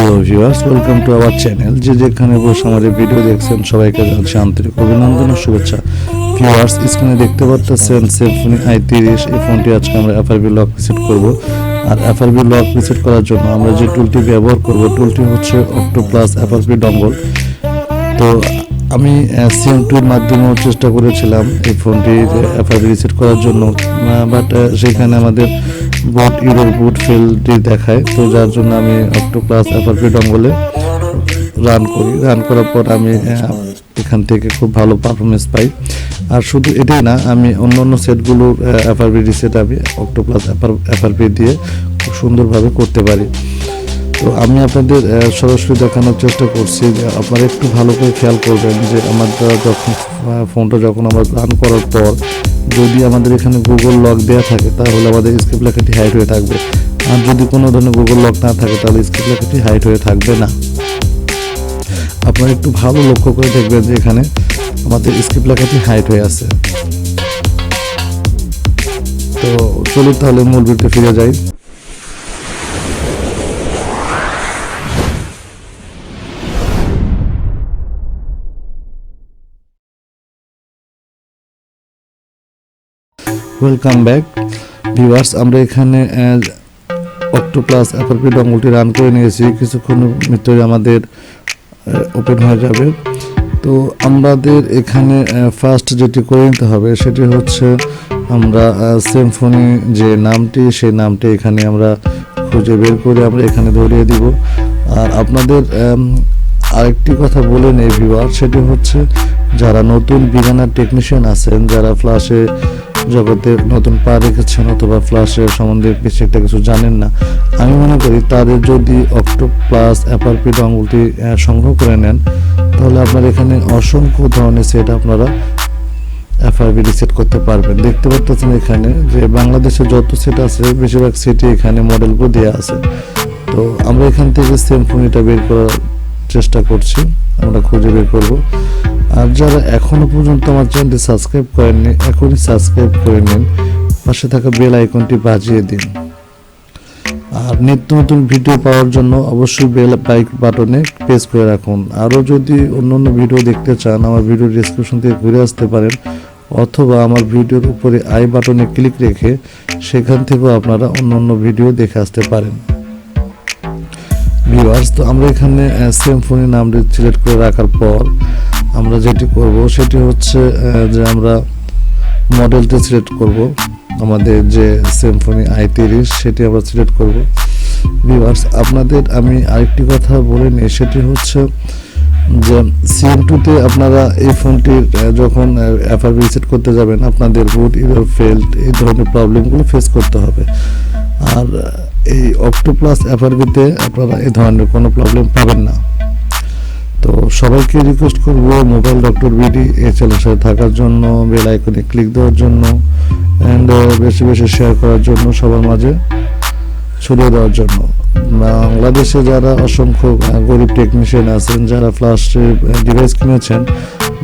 Hello viewers, welcome to our channel. যেখানে বসে আমাদের ভিডিও দেখছেন সবাইকে জানাচ্ছি আন্তরিক অভিনন্দন ও শুভেচ্ছা। ভিউয়ার্স, স্ক্রিনে দেখতে পাচ্ছেন Symphony i30। এই ফোনটি আজকে আমরা FRB লক রিসেট করব। আর FRB লক রিসেট করার জন্য আমরা যে টুলটি ব্যবহার করব, টুলটি হচ্ছে octoplus FRB dongle। তো আমি CM2 এর মাধ্যমেও চেষ্টা করেছিলাম এই ফোনটি FRB রিসেট করার জন্য, বাট সেখানে আমাদের বুট ইউরোর বুট ফেলটি দেখায়। তো যার জন্য আমি octoplus FRB dongle রান করার পর আমি এখান থেকে খুব ভালো পারফরমেন্স পাই। আর শুধু এটাই না, আমি অন্য সেটগুলোর FRB রিসেট আমি octoplus FRB দিয়ে খুব সুন্দরভাবে করতে পারি। তো আমি আপনাদের সরাসরি দেখানোর চেষ্টা করছি যে আপনারা একটু ভালো করে খেয়াল করবেন যে আমাদের ফোনটা যখন আমরা রান করার পর যদি আমাদের এখানে গুগল লক দেওয়া থাকে তাহলে আমাদের স্ক্রিপ্ট লেখাটি হাইড হয়ে থাকবে। আর যদি কোনো ধরনের গুগল লক না থাকে তাহলে স্ক্রিপ্ট লেখাটি হাইড হয়ে থাকবে না। আপনারা একটু ভালো লক্ষ্য করে দেখবেন যে এখানে আমাদের স্ক্রিপ্ট লেখাটি হাইড হয়ে আছে। তো চলুন তাহলে মূল ভিডিওতে ফিরে যাই। ওয়েলকাম ব্যাক ভিউয়ার্স, আমরা এখানে octoplus FRB ডঙ্গলটি রান করে নিয়েছি। কিছুক্ষণের ভিতরে আমাদের ওপেন হয়ে যাবে। তো আমাদের এখানে ফার্স্ট যেটি করে নিতে হবে সেটি হচ্ছে আমরা সিম্ফনি যে নামটি, সেই নামটি এখানে আমরা খুঁজে বের করে আমরা এখানে ধরিয়ে দিব। আর আপনাদের আরেকটি কথা বলে নেই ভিউয়ার, সেটি হচ্ছে যারা নতুন বিগিনার টেকনিশিয়ান আছেন, যারা ফ্ল্যাশে জগতে নতুন পা রেখেছেন অথবা ফ্ল্যাশের সম্বন্ধে বেশি একটা কিছু জানেন না, আমি মনে করি তাদের যদি octoplus FRB ডঙ্গলটি সংগ্রহ করে নেন তাহলে আপনার এখানে অসংখ্য ধরনের সেট আপনারা FRB রিসেট করতে পারবেন। দেখতে পাচ্ছেন এখানে যে বাংলাদেশে যত সেট আছে বেশিরভাগ সেটই এখানে মডেলগুলো দেওয়া আছে। তো আমরা এখান থেকে সিম্ফনিটা বের করার চেষ্টা করছি, আমরা খুঁজে বের করব। আর যারা এখনো পর্যন্ত আমার চ্যানেলটি সাবস্ক্রাইব করেননি, এখনই সাবস্ক্রাইব করে নিন, পাশে থাকা বেল আইকনটি বাজিয়ে দিন। আর নিত্য নতুন ভিডিও পাওয়ার জন্য অবশ্যই বেল বাটনে প্রেস করে রাখুন। আরও যদি অন্য ভিডিও দেখতে চান আমার ভিডিও ডেসক্রিপশন থেকে ঘুরে আসতে পারেন, অথবা আমার ভিডিওর উপরে আই বাটনে ক্লিক রেখে সেখান থেকেও আপনারা অন্য ভিডিও দেখে আসতে পারেন। ভিউয়ার্স, তো আমরা এখানে সিম্ফনি নামটি সিলেক্ট করে রাখার পর আমরা যেটি করব সেটি হচ্ছে যে আমরা মডেলটি সিলেক্ট করব, আমাদের যে সিম্ফনি i30 সেটি আমরা সিলেক্ট করব। ভিউয়ার্স, আপনাদের আমি আরেকটি কথা বলে নিই, সেটি হচ্ছে যে CM2-তে আপনারা এই ফোনটির যখন FRB রিসেট করতে যাবেন আপনাদের বুট ইউরো ফেল্ড এই ধরনের প্রবলেমগুলো ফেস করতে হবে। আর এই octoplus FRB-তে আপনারা এই ধরনের কোনো প্রবলেম পাবেন না। তো সবাইকে রিকোয়েস্ট করব মোবাইল ডক্টর বিডি এই চ্যানেলের সাথে থাকার জন্য, বেল আইকনে ক্লিক দেওয়ার জন্য, অ্যান্ড বেশি বেশি শেয়ার করার জন্য, সবার মাঝে ছড়িয়ে দেওয়ার জন্য। বাংলাদেশে যারা অসংখ্য গরিব টেকনিশিয়ান আছেন, যারা ফ্ল্যাশ ডিভাইস কিনেছেন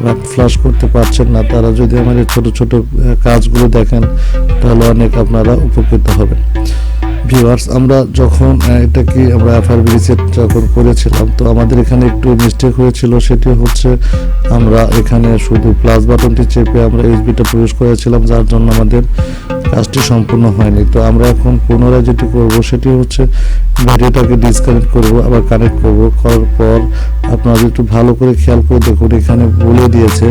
বাট ফ্ল্যাশ করতে পারছেন না, তারা যদি আমাদের ছোট ছোট কাজগুলো দেখেন তাহলে অনেক আপনারা উপকৃত হবেন। ভিউয়ার্স, আমরা যখন এটা কি আমরা FRB রিসেট যখন করেছিলাম তো আমাদের এখানে একটু মিস্টেক হয়েছিল, সেটি হচ্ছে আমরা এখানে শুধু প্লাস বাটনটি চেপে আমরা ইউএসবিটা প্রবেশ করেছিলাম, যার জন্য আমাদের কাজটি সম্পূর্ণ হয়নি। তো আমরা এখন পুনরায় যেটি করব সেটি হচ্ছে ব্যাটারিটাকে ডিসকানেক্ট করব, আবার কানেক্ট করব। করার পর আপনারা একটু ভালো করে খেয়াল করে দেখুন, এখানে বলে দিয়েছে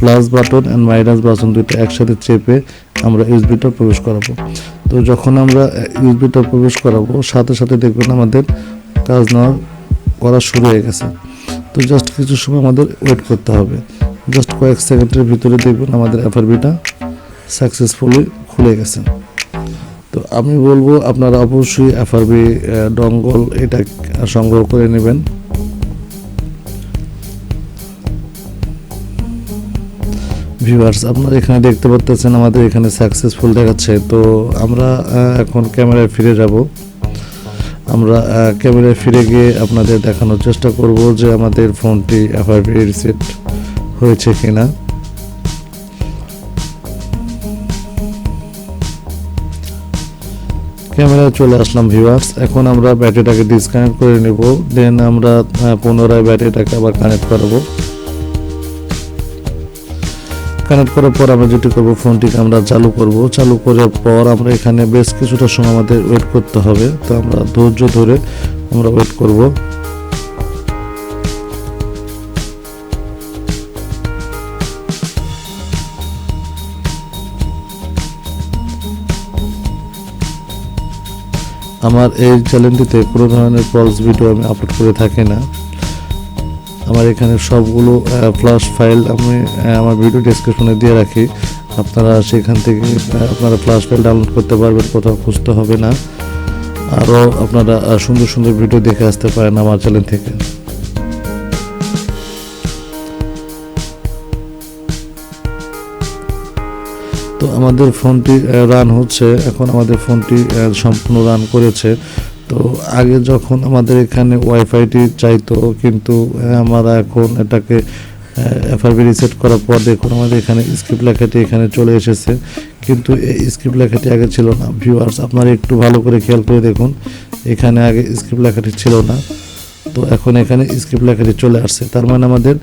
plus button and minus button দুটো একসাথে চেপে আমরা ইউএসবিটা প্রবেশ করাবো। তো যখন আমরা ইউএসবিটা প্রবেশ করাবো সাথে সাথে দেখবেন আমাদের কাজ করা শুরু হয়ে গেছে। তো জাস্ট কিছু সময় আমাদের ওয়েট করতে হবে, জাস্ট কয়েক সেকেন্ডের ভিতরে দেখবেন আমাদের FRBটা সাকসেসফুলি খুলে গেছে। তো আমি বলবো আপনারা অবশ্যই FRB ডঙ্গল এটা সংগ্রহ করে নেবেন। ভিউয়ার্স, আপনারা এখানে দেখতে পাচ্ছেন আমাদের এখানে সাকসেসফুল দেখাচ্ছে। তো আমরা এখন ক্যামেরায় ফিরে যাব। আমরা ক্যামেরায় ফিরে গিয়ে আপনাদের দেখানোর চেষ্টা করব যে আমাদের ফোনটি FRB রিসেট হয়েছে কিনা। ক্যামেরায় চলে আসলাম ভিউয়ার্স। এখন আমরা ব্যাটারিটাকে ডিসকানেক্ট করে নেব, দেন আমরা পুনরায় ব্যাটারিটাকে আবার কানেক্ট করবো। কানেক্ট করার পর আমরা যেটি করব, ফোনটিকে আমরা চালু করব। চালু করার পর আমরা এখানে বেশ কিছুটা সময় আমাদের ওয়েট করতে হবে, তো আমরা ধৈর্য ধরে আমরা ওয়েট করব। আমার এই চ্যানেলটিতে কোনো ধরনের পলস ভিডিও আমি আপলোড করে থাকি না। আমার এখানে সবগুলো ফ্ল্যাশ ফাইল আমি আমার ভিডিও ডেসক্রিপশনে দিয়ে রাখি, আপনারা সেখান থেকে আপনারা ফ্ল্যাশ ফাইল ডাউনলোড করতে পারবেন, কোথাও খুঁজতে হবে না। আরও আপনারা সুন্দর সুন্দর ভিডিও দেখে আসতে পারেন আমার চ্যানেল থেকে। তো আমাদের ফোনটি রান হচ্ছে, এখন আমাদের ফোনটি সম্পূর্ণ রান করেছে। তো আগে যখন আমাদের এখানে ওয়াইফাইটি চাইতো, কিন্তু আমরা এখন এটাকে এফআরবি রিসেট করার পর দেখুন আমাদের এখানে স্ক্রিপ্ট লেখাটি এখানে চলে এসেছে, কিন্তু এই স্ক্রিপ্ট লেখাটি আগে ছিল না। ভিউয়ার্স, আপনারা একটু ভালো করে খেয়াল করে দেখুন, এখানে আগে স্ক্রিপ্ট লেখাটি ছিল না, তো এখন এখানে স্ক্রিপ্ট লেখাটি চলে আসছে, তার মানে আমাদের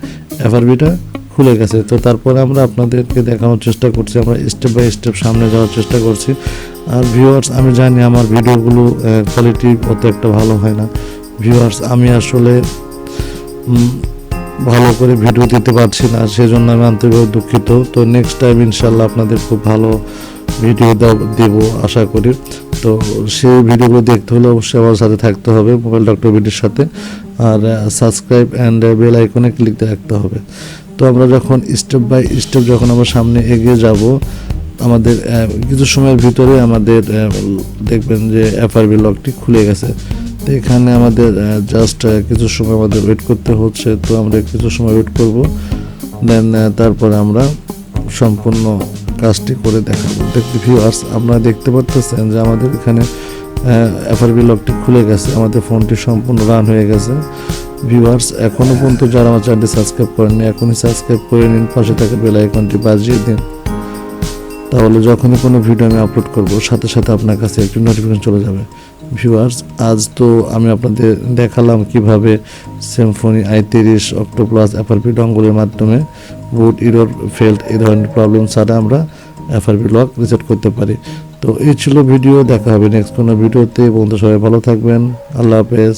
এফআরবিটা খুলে গেছে। তো তারপরে আমরা আপনাদেরকে দেখানোর চেষ্টা করছি, আমরা স্টেপ বাই স্টেপ সামনে যাওয়ার চেষ্টা করছি। আর ভিউয়ার্স, আমি জানি আমার ভিডিওগুলো কোয়ালিটি অত একটা ভালো হয় না। ভিউয়ার্স, আমি আসলে ভালো করে ভিডিও দিতে পারছি না, সেজন্য আমি আন্তরিকভাবে দুঃখিত। তো নেক্সট টাইম ইনশাল্লাহ আপনাদের খুব ভালো ভিডিও দেব আশা করি। তো সেই ভিডিওগুলো দেখতে হলে অবশ্যই আমার সাথে থাকতে হবে, মোবাইল ডক্টর ভিডিওর সাথে, আর সাবস্ক্রাইব অ্যান্ড বেল আইকনে ক্লিক দিয়ে রাখতে হবে। তো আমরা যখন স্টেপ বাই স্টেপ যখন আমরা সামনে এগিয়ে যাব, আমাদের কিছু সময়ের ভিতরে আমাদের দেখবেন যে এফআরবি লকটি খুলে গেছে। তো এখানে আমাদের জাস্ট কিছু সময় আমাদের ওয়েট করতে হচ্ছে, তো আমরা কিছু সময় ওয়েট করব, দেন তারপরে আমরা সম্পূর্ণ কাজটি করে দেখাবো। দেখতে ভিউয়ার্স, আপনারা দেখতে পাচ্ছেন যে আমাদের এখানে এফআরবি লকটি খুলে গেছে, আমাদের ফোনটি সম্পূর্ণ রান হয়ে গেছে। ভিউয়ার্স, এখনও পর্যন্ত যারা আমার চ্যানেলটি সাবস্ক্রাইব করেননি, এখনই সাবস্ক্রাইব করে নিন, পাশে থাকা বেল আইকনটি বাজিয়ে দিন, তাহলে যখনই কোনো ভিডিও আমি আপলোড করব সাথে সাথে আপনার কাছে একটি নোটিফিকেশন চলে যাবে। ভিউয়ার্স, আজ তো আমি আপনাদের দেখালাম কিভাবে সিম্ফনি i30 octoplus এফআরবি ডঙ্গলের মাধ্যমে বুট ইরর ফেল্ড এই ধরনের প্রবলেম ছাড়া আমরা এফআরবি লক রিসেট করতে পারি। তো এই ছিল ভিডিও, দেখা হবে নেক্সট কোনো ভিডিওতে। বন্ধু সবাই ভালো থাকবেন, আল্লাহ হাফেজ।